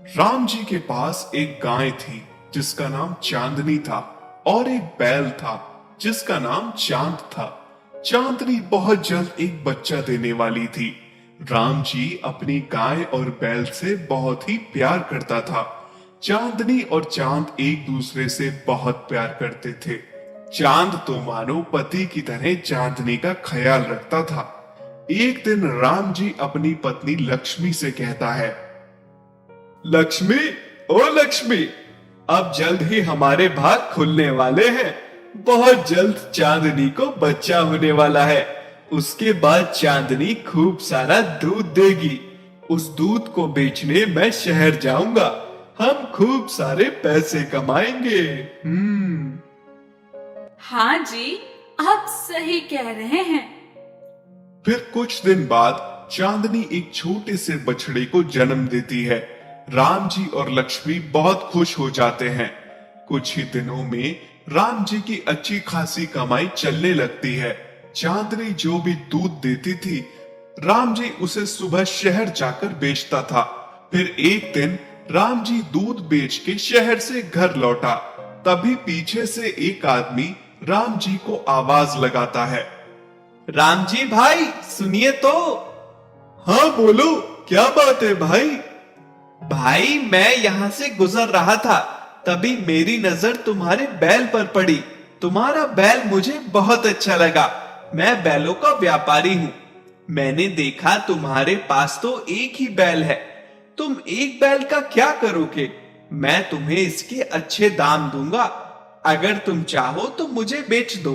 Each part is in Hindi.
राम जी के पास एक गाय थी जिसका नाम चांदनी था और एक बैल था जिसका नाम चांद था। चांदनी बहुत जल्द एक बच्चा देने वाली थी। राम जी अपनी गाय और बैल से बहुत ही प्यार करता था। चांदनी और चांद एक दूसरे से बहुत प्यार करते थे। चांद तो मानो पति की तरह चांदनी का ख्याल रखता था। एक दिन राम जी अपनी पत्नी लक्ष्मी से कहता है, लक्ष्मी, ओ लक्ष्मी, अब जल्द ही हमारे भाग खुलने वाले हैं। बहुत जल्द चांदनी को बच्चा होने वाला है। उसके बाद चांदनी खूब सारा दूध देगी। उस दूध को बेचने मैं शहर जाऊंगा। हम खूब सारे पैसे कमाएंगे। हाँ जी, आप सही कह रहे हैं। फिर कुछ दिन बाद चांदनी एक छोटे से बछड़े को जन्म देती है। राम जी और लक्ष्मी बहुत खुश हो जाते हैं। कुछ ही दिनों में राम जी की अच्छी खासी कमाई चलने लगती है। चांदनी जो भी दूध देती थी, राम जी उसे सुबह शहर जाकर बेचता था। फिर एक दिन राम जी दूध बेच के शहर से घर लौटा। तभी पीछे से एक आदमी राम जी को आवाज लगाता है, राम जी भाई सुनिए तो। हाँ बोलो, क्या बात है भाई? भाई मैं यहाँ से गुजर रहा था, तभी मेरी नजर तुम्हारे बैल पर पड़ी। तुम्हारा बैल मुझे बहुत अच्छा लगा। मैं बैलों का व्यापारी हूँ। मैंने देखा तुम्हारे पास तो एक ही बैल है। तुम एक बैल का क्या करोगे? मैं तुम्हें इसके अच्छे दाम दूंगा। अगर तुम चाहो तो मुझे बेच दो।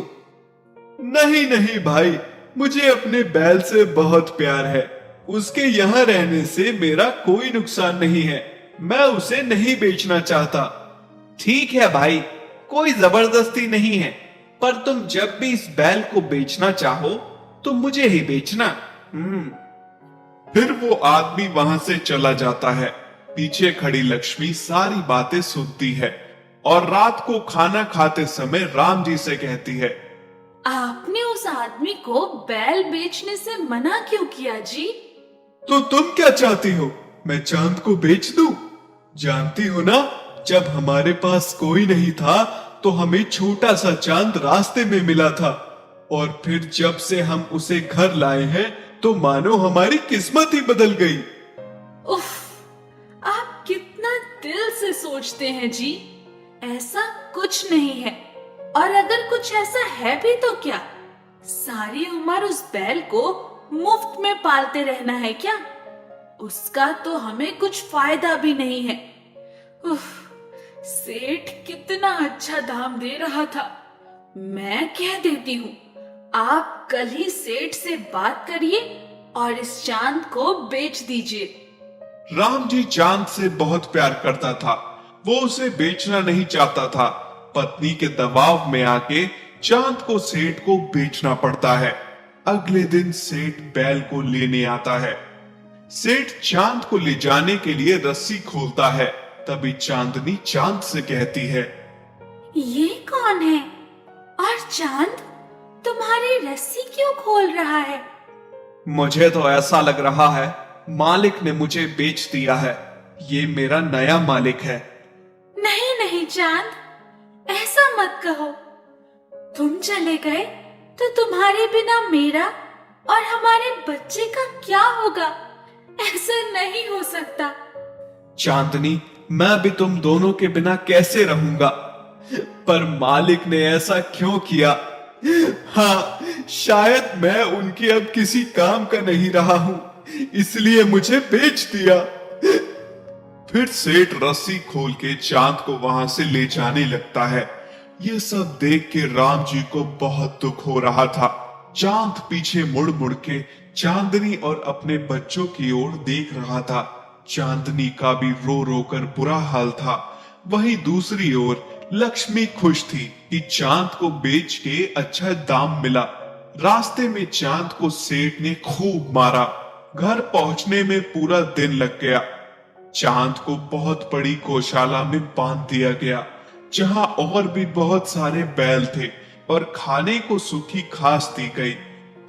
नहीं नहीं भाई, मुझे अपने बैल से बहुत प्यार है। उसके यहाँ रहने से मेरा कोई नुकसान नहीं है। मैं उसे नहीं बेचना चाहता। ठीक है भाई, कोई जबरदस्ती नहीं है, पर तुम जब भी इस बैल को बेचना चाहो तो मुझे ही बेचना। फिर वो आदमी वहां से चला जाता है। पीछे खड़ी लक्ष्मी सारी बातें सुनती है और रात को खाना खाते समय राम जी से कहती है, आपने उस आदमी को बैल बेचने से मना क्यों किया जी? तो तुम क्या चाहती हो? मैं चांद को बेच दूं? जानती हो ना, जब हमारे पास कोई नहीं था तो हमें छोटा सा चांद रास्ते में मिला था, और फिर जब से हम उसे घर लाए हैं तो मानो हमारी किस्मत ही बदल गई। उफ, आप कितना दिल से सोचते हैं जी। ऐसा कुछ नहीं है, और अगर कुछ ऐसा है भी तो क्या? सारी उम्र उस बैल को मुफ्त में पालते रहना है क्या? उसका तो हमें कुछ फायदा भी नहीं है। उफ, सेठ कितना अच्छा दाम दे रहा था। मैं कह देती हूँ, आप कल ही सेठ से बात करिए और इस चांद को बेच दीजिए। राम जी चांद से बहुत प्यार करता था। वो उसे बेचना नहीं चाहता था। पत्नी के दबाव में आके चांद को सेठ को बेचना पड़ता है। अगले दिन सेठ बैल को लेने आता है। सेठ चांद को ले जाने के लिए रस्सी खोलता है। तभी चांदनी चांद से कहती है, ये कौन है? और चांद तुम्हारी रस्सी क्यों खोल रहा है? मुझे तो ऐसा लग रहा है मालिक ने मुझे बेच दिया है। ये मेरा नया मालिक है। नहीं नहीं चांद, ऐसा मत कहो। तुम चले गए तो तुम्हारे बिना मेरा और हमारे बच्चे का क्या होगा? ऐसा नहीं हो सकता। चांदनी, मैं भी तुम दोनों के बिना कैसे रहूंगा? पर मालिक ने ऐसा क्यों किया? हाँ, शायद मैं उनके अब किसी काम का नहीं रहा हूं, इसलिए मुझे बेच दिया। फिर सेठ रस्सी खोल के चांद को वहां से ले जाने लगता है। ये सब देख के राम जी को बहुत दुख हो रहा था। चांद पीछे मुड़ मुड़ के चांदनी और अपने बच्चों की ओर देख रहा था। चांदनी का भी रो रो कर बुरा हाल था। वहीं दूसरी ओर लक्ष्मी खुश थी कि चांद को बेच के अच्छा दाम मिला। रास्ते में चांद को सेठ ने खूब मारा। घर पहुंचने में पूरा दिन लग गया। चांद को बहुत बड़ी गौशाला में बांध दिया गया, जहां और भी बहुत सारे बैल थे और खाने को सूखी घास दी गई।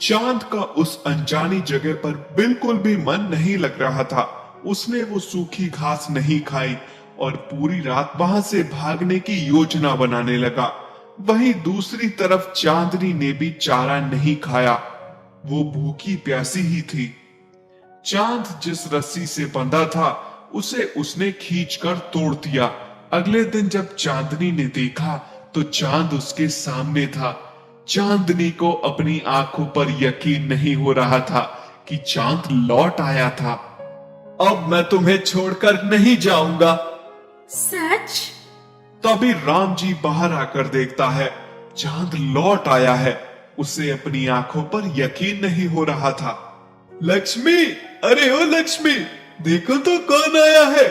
चांद का उस अनजानी जगह पर बिल्कुल भी मन नहीं लग रहा था। उसने वो सूखी घास नहीं खाई और पूरी रात वहां से भागने की योजना बनाने लगा। वहीं दूसरी तरफ चांदनी ने भी चारा नहीं खाया, वो भूखी प्यासी ही थी। चांद जिस रस्सी से बंधा था उसे उसने खींचकर तोड़ दिया। अगले दिन जब चांदनी ने देखा तो चांद उसके सामने था। चांदनी को अपनी आंखों पर यकीन नहीं हो रहा था कि चांद लौट आया था। अब मैं तुम्हें छोड़कर नहीं जाऊंगा। सच? तभी राम जी बाहर आकर देखता है चांद लौट आया है। उसे अपनी आंखों पर यकीन नहीं हो रहा था। लक्ष्मी, अरे ओ लक्ष्मी, देखो तो कौन आया है।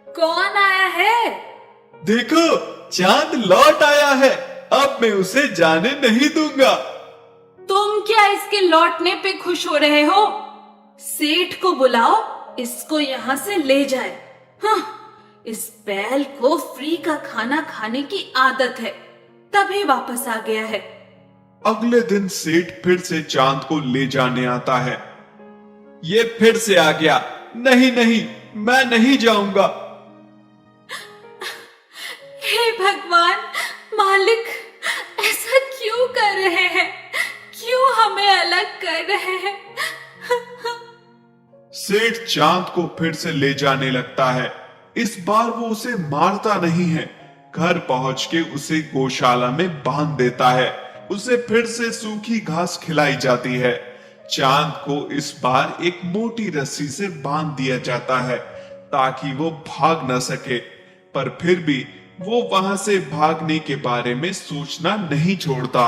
कौन आया है? देखो, चांद लौट आया है। अब मैं उसे जाने नहीं दूंगा। तुम क्या इसके लौटने पे खुश हो रहे हो? सेठ को बुलाओ, इसको यहाँ से ले जाए। हाँ, इस बैल को फ्री का खाना खाने की आदत है, तभी वापस आ गया है। अगले दिन सेठ फिर से चांद को ले जाने आता है। ये फिर से आ गया। नहीं नहीं, मैं नहीं जाऊंगा। हे भगवान, मालिक, ऐसा क्यों कर रहे हैं? क्यों हमें अलग कर रहे हैं? सेठ चांद को फिर से ले जाने लगता है। इस बार वो उसे मारता नहीं है, घर पहुंच के उसे गौशाला में बांध देता है। उसे फिर से सूखी घास खिलाई जाती है। चांद को इस बार एक मोटी रस्सी से बांध दिया जाता है ताकि वो भाग न सके, पर फिर भी वो वहां से भागने के बारे में सोचना नहीं छोड़ता।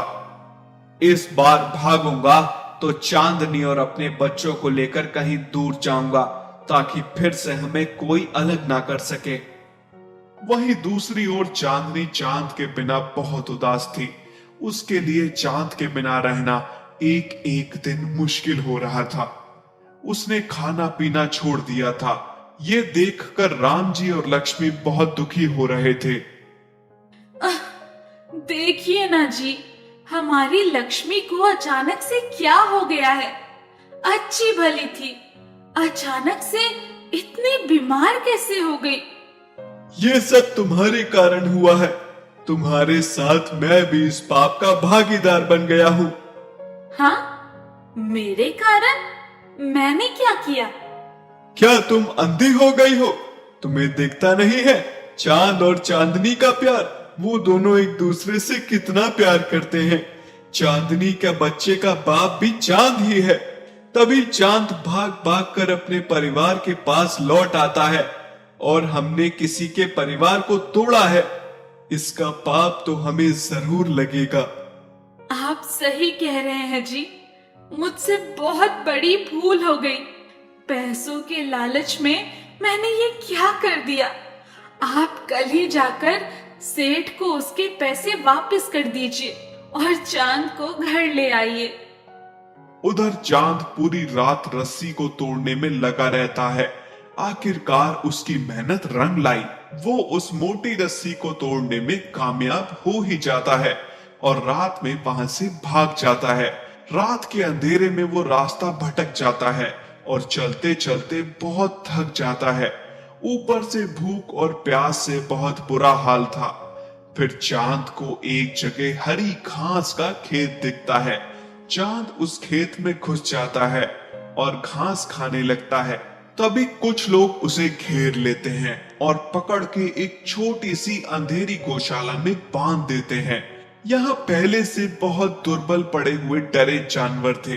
इस बार भागूंगा तो चांदनी और अपने बच्चों को लेकर कहीं दूर जाऊंगा ताकि फिर से हमें कोई अलग ना कर सके। वहीं दूसरी ओर चांदनी चांद के बिना बहुत उदास थी। उसके लिए चांद के बिना रहना एक एक दिन मुश्किल हो रहा था। उसने खाना पीना छोड़ दिया था। ये देखकर राम जी और लक्ष्मी बहुत दुखी हो रहे थे। देखिए ना जी, हमारी लक्ष्मी को अचानक से क्या हो गया है? अच्छी भली थी, अचानक से इतनी बीमार कैसे हो गई? ये सब तुम्हारे कारण हुआ है। तुम्हारे साथ मैं भी इस पाप का भागीदार बन गया हूँ। हाँ, मेरे कारण? मैंने क्या किया? क्या तुम अंधी हो गई हो? तुम्हें दिखता नहीं है चांद और चांदनी का प्यार? वो दोनों एक दूसरे से कितना प्यार करते हैं। चांदनी के बच्चे का बाप भी चांद ही है। तभी चांद भाग भाग कर अपने परिवार के पास लौट आता है और हमने किसी के परिवार को तोड़ा है। इसका पाप तो हमें जरूर लगेगा। आप सही कह रहे हैं जी, मुझसे बहुत बड़ी भूल हो गई। पैसों के लालच में मैंने ये क्या कर दिया? आप कल ही जाकर सेठ को उसके पैसे वापस कर दीजिए और चांद को घर ले आइए। उधर चांद पूरी रात रस्सी को तोड़ने में लगा रहता है। आखिरकार उसकी मेहनत रंग लाई। वो उस मोटी रस्सी को तोड़ने में कामयाब हो ही जाता है और रात में वहां से भाग जाता है। रात के अंधेरे में वो रास्ता भटक जाता है और चलते चलते बहुत थक जाता है। ऊपर से भूख और प्यास से बहुत बुरा हाल था। फिर चांद को एक जगह हरी घास का खेत दिखता है। चांद उस खेत में घुस जाता है और घास खाने लगता है। तभी कुछ लोग उसे घेर लेते हैं और पकड़ के एक छोटी सी अंधेरी गौशाला में बांध देते हैं। यहाँ पहले से बहुत दुर्बल पड़े हुए डरे जानवर थे।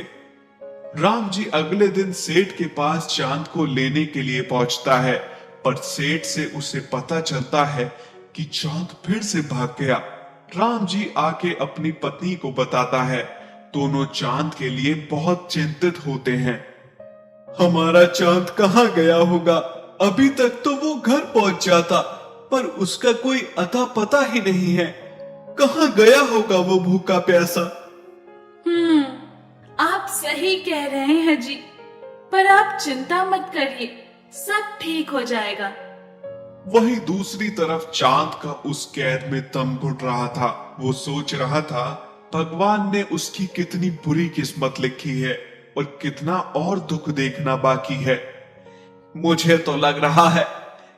राम जी अगले दिन सेठ के पास चांद को लेने के लिए पहुंचता है, पर सेठ से उसे पता चलता है कि चांद फिर से भाग गया। राम जी आके अपनी पत्नी को बताता है। दोनों चांद के लिए बहुत चिंतित होते हैं। हमारा चांद कहाँ गया होगा? अभी तक तो वो घर पहुंच जाता, पर उसका कोई अता पता ही नहीं है। कहाँ गया होगा वो भूखा प्यासा? आप सही कह रहे हैं जी, पर आप चिंता मत करिए, सब ठीक हो जाएगा। वहीं दूसरी तरफ चांद का उस कैद में दम घुट रहा था। वो सोच रहा था भगवान ने उसकी कितनी बुरी किस्मत लिखी है और कितना और दुख देखना बाकी है। मुझे तो लग रहा है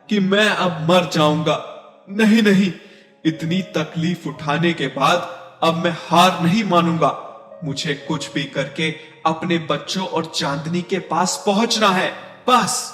कि मैं अब मर जाऊंगा। नहीं नहीं, इतनी तकलीफ उठाने के बाद अब मैं हार नहीं मानूंगा। मुझे कुछ भी करके अपने बच्चों और चांदनी के पास पहुंचना है, बस।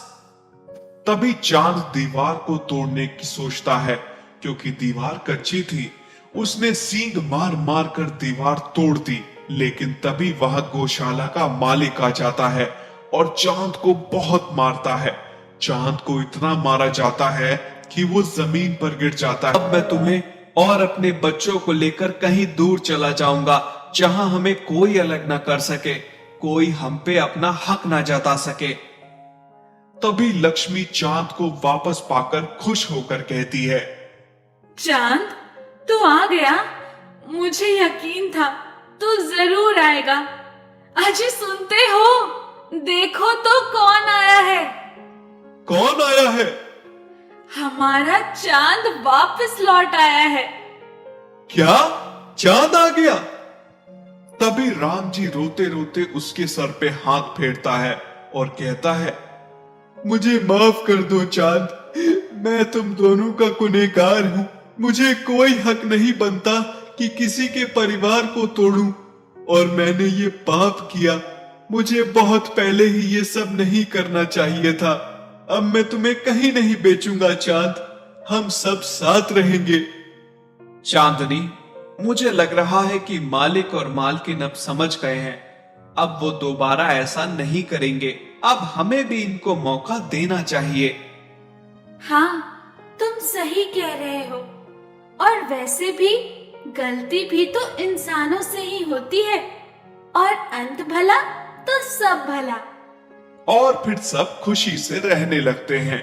तभी चांद दीवार को तोड़ने की सोचता है, क्योंकि दीवार कच्ची थी। उसने सींग मार मार कर दीवार तोड़ दी, लेकिन तभी वह गौशाला का मालिक आ जाता है और चांद को बहुत मारता है। चांद को इतना मारा जाता है कि वो जमीन पर गिर जाता है। अब मैं तुम्हें और अपने बच्चों को लेकर कहीं दूर चला जाऊंगा, जहां हमें कोई अलग ना कर सके, कोई हम पे अपना हक ना जता सके। तभी लक्ष्मी चांद को वापस पाकर खुश होकर कहती है, चांद, तू आ गया। मुझे यकीन था तू जरूर आएगा। अजी सुनते हो? देखो तो कौन आया है। कौन आया है? हमारा चांद वापस लौट आया है। क्या? चांद आ गया? तभी राम जी रोते रोते उसके सर पे हाथ फेरता है और कहता है, मुझे माफ कर दो चांद, मैं तुम दोनों का गुनहगार हूं। मुझे कोई हक नहीं बनता कि किसी के परिवार को तोड़ूं, और मैंने ये पाप किया। मुझे बहुत पहले ही ये सब नहीं करना चाहिए था। अब मैं तुम्हें कहीं नहीं बेचूंगा चांद, हम सब साथ रहेंगे। चांदनी, मुझे लग रहा है कि मालिक और मालकिन अब समझ गए हैं। अब वो दोबारा ऐसा नहीं करेंगे। अब हमें भी इनको मौका देना चाहिए। हाँ, तुम सही कह रहे हो। और वैसे भी गलती भी तो इंसानों से ही होती है, और अंत भला तो सब भला। और फिर सब खुशी से रहने लगते हैं।